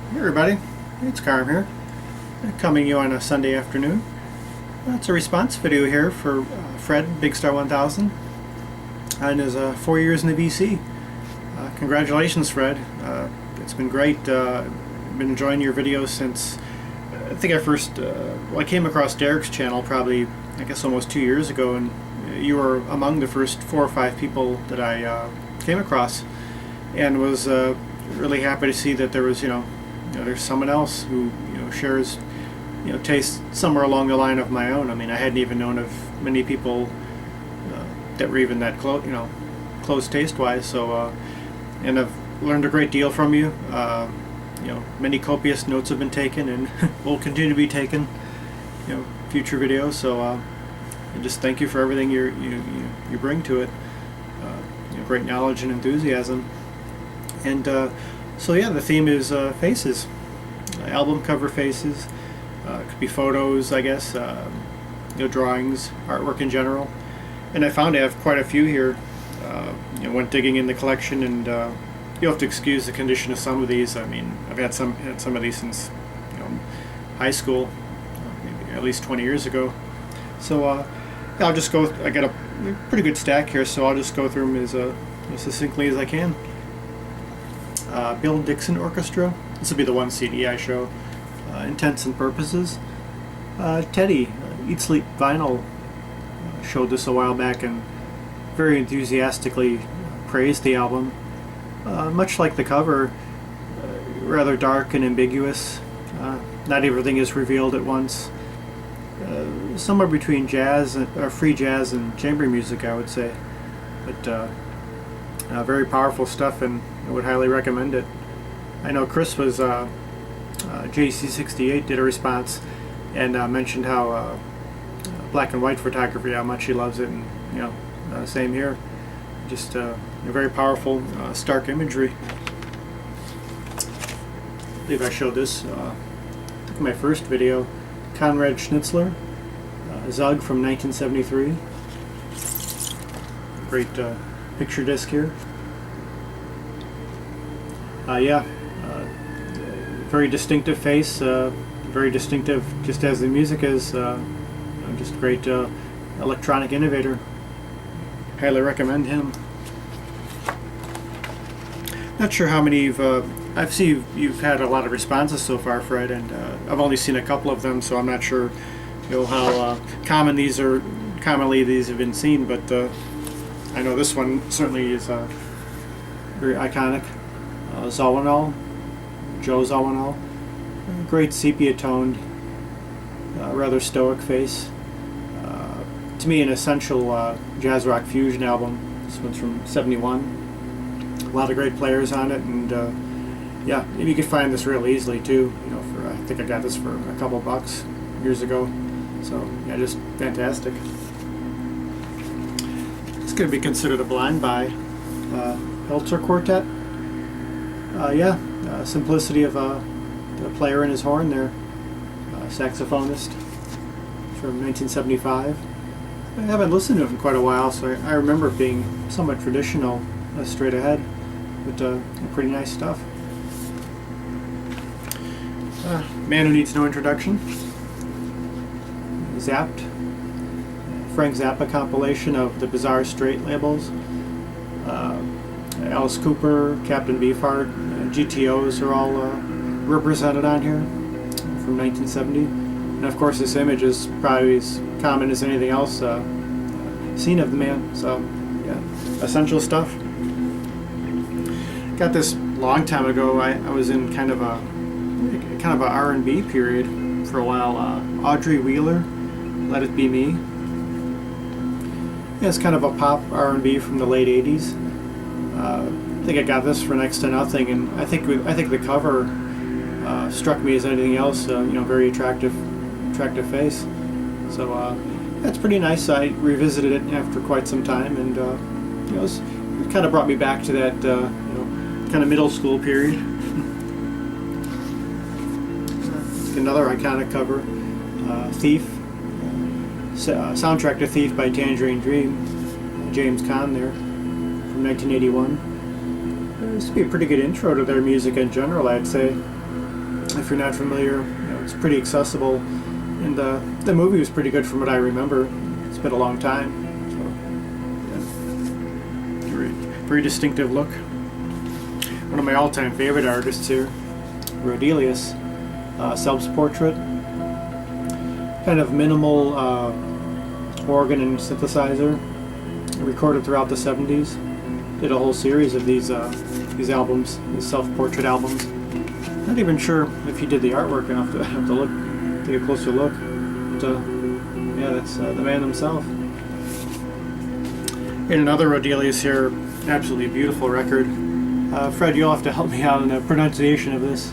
Hey everybody, it's Carm here, coming to you on a Sunday afternoon. It's a response video here for Fred Bigstar 1000 and his 4 years in the VC. Congratulations, Fred. It's been great. I've been enjoying your videos since I think I came across Derek's channel probably, I guess, almost 2 years ago, and you were among the first 4 or 5 people that I came across, and was really happy to see that there was, there's someone else who, shares, taste somewhere along the line of my own. I mean, I hadn't even known of many people that were even that close, close taste-wise. So, and I've learned a great deal from you. Many copious notes have been taken, and will continue to be taken, future videos. So, I just thank you for everything you bring to it. Great knowledge and enthusiasm. And so yeah, the theme is faces, album cover faces. It could be photos, I guess, drawings, artwork in general. And I found I have quite a few here. Went digging in the collection, and you'll have to excuse the condition of some of these. I mean, I've had some of these since high school, maybe at least 20 years ago. So I'll just go. I got a pretty good stack here, so I'll just go through them as succinctly as I can. Bill Dixon Orchestra. This will be the one CD I show. Intents and Purposes. Teddy, Eat Sleep Vinyl, showed this a while back and very enthusiastically praised the album. Much like the cover, rather dark and ambiguous. Not everything is revealed at once. Somewhere between free jazz and chamber music, I would say. But very powerful stuff, and I would highly recommend it. I know Chris was JC68 did a response and mentioned how black and white photography, how much he loves it, and same here. Just very powerful, stark imagery. I believe I showed this in my first video. Conrad Schnitzler, Zug from 1973. Great picture disc here. Very distinctive face, very distinctive, just as the music is. Just a great electronic innovator. Highly recommend him. Not sure how many I've seen you've had a lot of responses so far, Fred, and I've only seen a couple of them, so I'm not sure how commonly these have been seen, but I know this one certainly is very iconic. Joe Zawinul, great sepia-toned, rather stoic face. To me, an essential jazz rock fusion album. This one's from '71. A lot of great players on it, and yeah, you could find this real easily too. I think I got this for a couple bucks years ago. So yeah, just fantastic. It's going to be considered a blind buy. Helter Quartet. Simplicity of the player and his horn there. Saxophonist from 1975. I haven't listened to him in quite a while, so I remember it being somewhat traditional, straight ahead, but pretty nice stuff. Man Who Needs No Introduction. Zapped. Frank Zappa compilation of the Bizarre Straight labels. Alice Cooper, Captain Beefheart, GTOs are all represented on here from 1970. And of course this image is probably as common as anything else seen of the man. So yeah, essential stuff. Got this long time ago. I was in kind of a R&B period for a while. Audrey Wheeler, Let It Be Me. Yeah, it's kind of a pop R&B from the late 80s. I think I got this for next to nothing, and I think the cover struck me as anything else. Very attractive face. So that's pretty nice. I revisited it after quite some time, and it kind of brought me back to that kind of middle school period. Another iconic cover, Thief, soundtrack to Thief by Tangerine Dream, James Caan there, from 1981. This would be a pretty good intro to their music in general, I'd say. If you're not familiar, it's pretty accessible, and the movie was pretty good from what I remember. It's been a long time, so yeah. Very, very distinctive look. One of my all-time favorite artists here, Rodelius, self-portrait, kind of minimal organ and synthesizer, recorded throughout the 70s. Did a whole series of these albums, these self-portrait albums. Not even sure if he did the artwork. I have to look, take a closer look. But, yeah, that's the man himself. And another Rodelius here, absolutely beautiful record. Fred, you'll have to help me out in the pronunciation of this.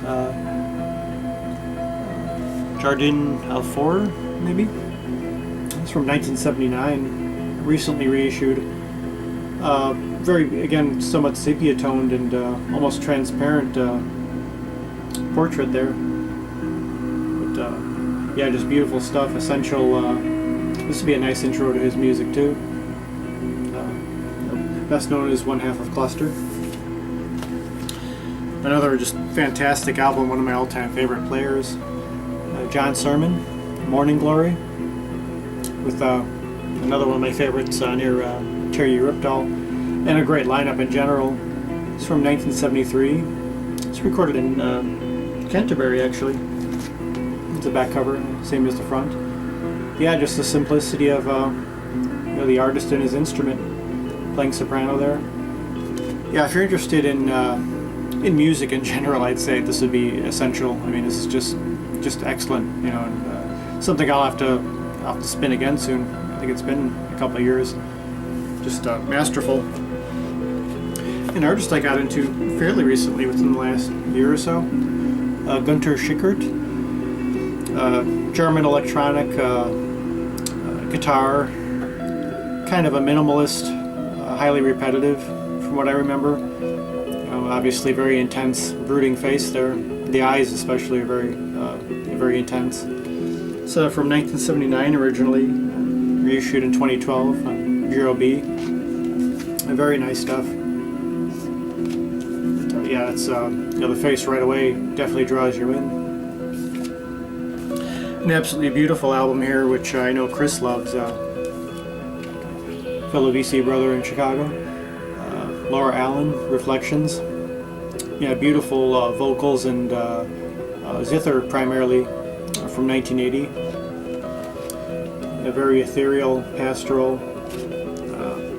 Jardin Alfort, maybe? It's from 1979, recently reissued. Very, again, somewhat sepia-toned and almost transparent portrait there. But yeah, just beautiful stuff. Essential. This would be a nice intro to his music too. Best known as One Half of Cluster. Another just fantastic album, one of my all-time favorite players. John Sermon, Morning Glory, with another one of my favorites near Terry Ripdahl, and a great lineup in general. It's from 1973. It's recorded in Canterbury, actually. It's a back cover, same as the front. Yeah, just the simplicity of the artist and his instrument, playing soprano there. Yeah, if you're interested in music in general, I'd say this would be essential. I mean, this is just excellent, and something I'll have to spin again soon. I think it's been a couple of years. Just masterful. An artist I got into fairly recently, within the last year or so, Günter Schickert, German electronic guitar, kind of a minimalist, highly repetitive, from what I remember. Obviously very intense, brooding face there. The eyes especially are very intense. So from 1979 originally, reissued in 2012 on Bureau B. Very nice stuff. Yeah, it's the face right away definitely draws you in. An absolutely beautiful album here, which I know Chris loves. Fellow VC brother in Chicago. Laura Allen, Reflections. Yeah, beautiful vocals and zither primarily from 1980. A very ethereal, pastoral.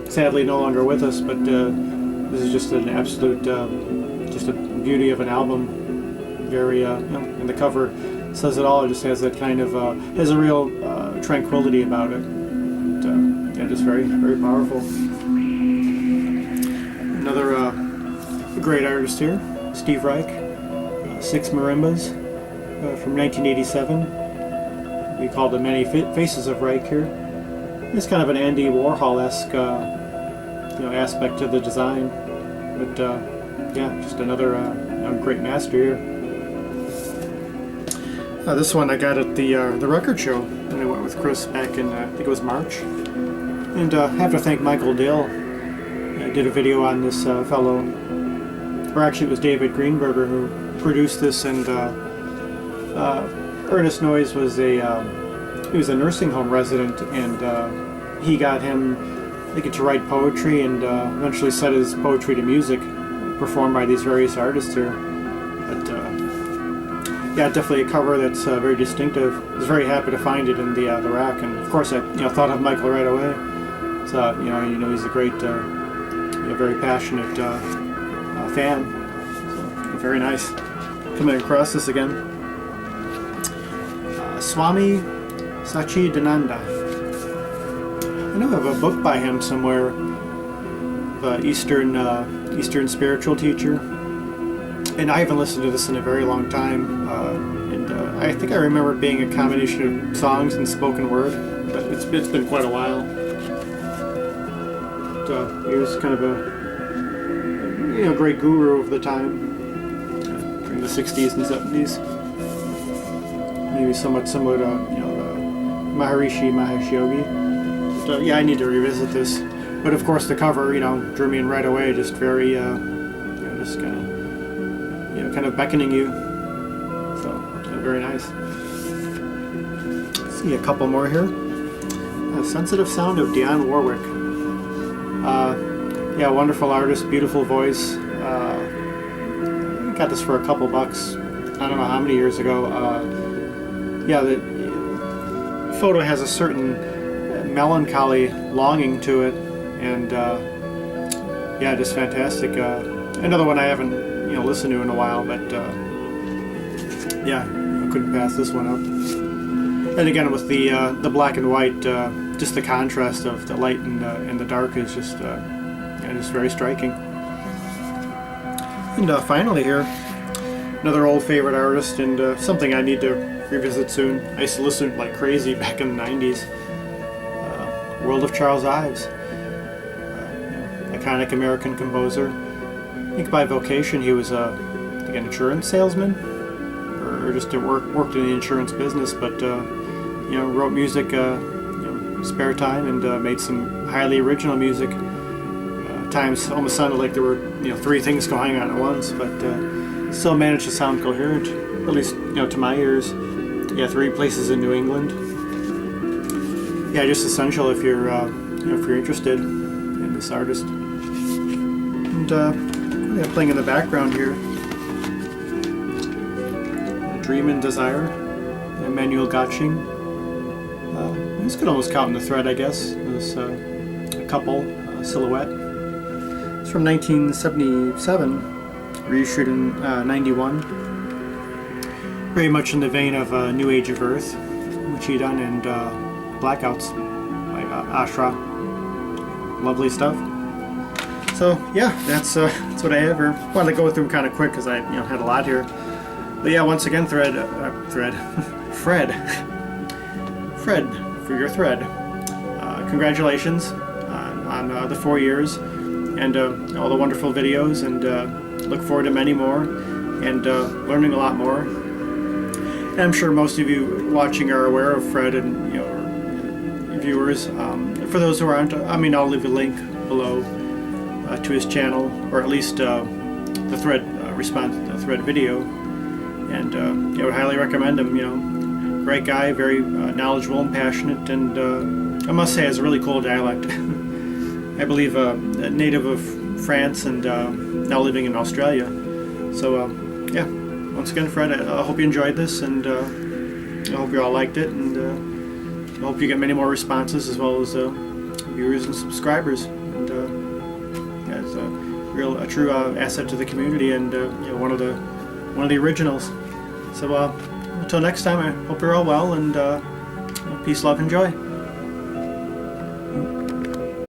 Sadly, no longer with us, but this is just an absolute, just a beauty of an album. Very, and the cover says it all. It just has that kind of, has a real tranquility about it. And, yeah, just very, very powerful. Another great artist here, Steve Reich, Six Marimbas from 1987. We call them Many Faces of Reich here. It's kind of an Andy Warhol-esque aspect to the design, but yeah, just another great master here. This one I got at the record show, and I went with Chris back in I think it was March, and I have to thank Michael Dill. I did a video on this fellow, or actually it was David Greenberger who produced this, and Ernest Noyes was he was a nursing home resident, and he got him, I think, to write poetry, and eventually set his poetry to music, performed by these various artists here. But yeah, definitely a cover that's very distinctive. I was very happy to find it in the rack, and of course I thought of Michael right away. So he's a great, very passionate fan. So very nice. Coming across this again. Swami Satchidananda. I know I have a book by him somewhere. Eastern spiritual teacher. And I haven't listened to this in a very long time. And I think I remember it being a combination of songs and spoken word, but it's been quite a while. But, he was kind of a great guru of the time during the 60s and 70s. Maybe somewhat similar to Maharishi Mahesh Yogi. But, yeah, I need to revisit this. But of course, the cover drew me in right away. Just very just kind of beckoning you. So So very nice. Let's see a couple more here. Sensitive Sound of Dionne Warwick. Yeah, wonderful artist, beautiful voice. Got this for a couple bucks. I don't know how many years ago. Yeah, the photo has a certain melancholy longing to it, and yeah, just fantastic. Another one I haven't listened to in a while, but yeah, I couldn't pass this one up. And again, with the black and white, just the contrast of the light and the dark is just yeah, just very striking. And finally here, another old favorite artist, and something I need to revisit soon. I used to listen like crazy back in the 90s. World of Charles Ives. Iconic American composer. I think by vocation he was like an insurance salesman, or just worked in the insurance business, but wrote music spare time, and made some highly original music. Times almost sounded like there were three things going on at once, but still managed to sound coherent, at least to my ears. Yeah, 3 places in New England. Yeah, just essential if you're if you're interested in this artist. And yeah, playing in the background here, Dream and Desire, Emmanuel Gotching. This could almost count in the thread, I guess. It was a couple silhouette. It's from 1977, reissued in 91. Very much in the vein of New Age of Earth, which he done, and Blackouts by Ashra. Lovely stuff. So yeah, that's what I have here. Wanted to go through them kind of quick because I had a lot here. But yeah, once again, Fred, for your thread. Congratulations on the 4 years and all the wonderful videos, and look forward to many more and learning a lot more. And I'm sure most of you watching are aware of Fred, and viewers. For those who aren't, I'll leave a link below to his channel, or at least the thread thread video, and I would highly recommend him. Great guy, very knowledgeable and passionate, and I must say has a really cool dialect. I believe a native of France, and now living in Australia. So yeah, once again, Fred, I hope you enjoyed this, and I hope you all liked it, and I hope you get many more responses, as well as viewers and subscribers. And yeah, it's a true asset to the community, and one of the originals. So until next time, I hope you're all well, and peace, love, and joy.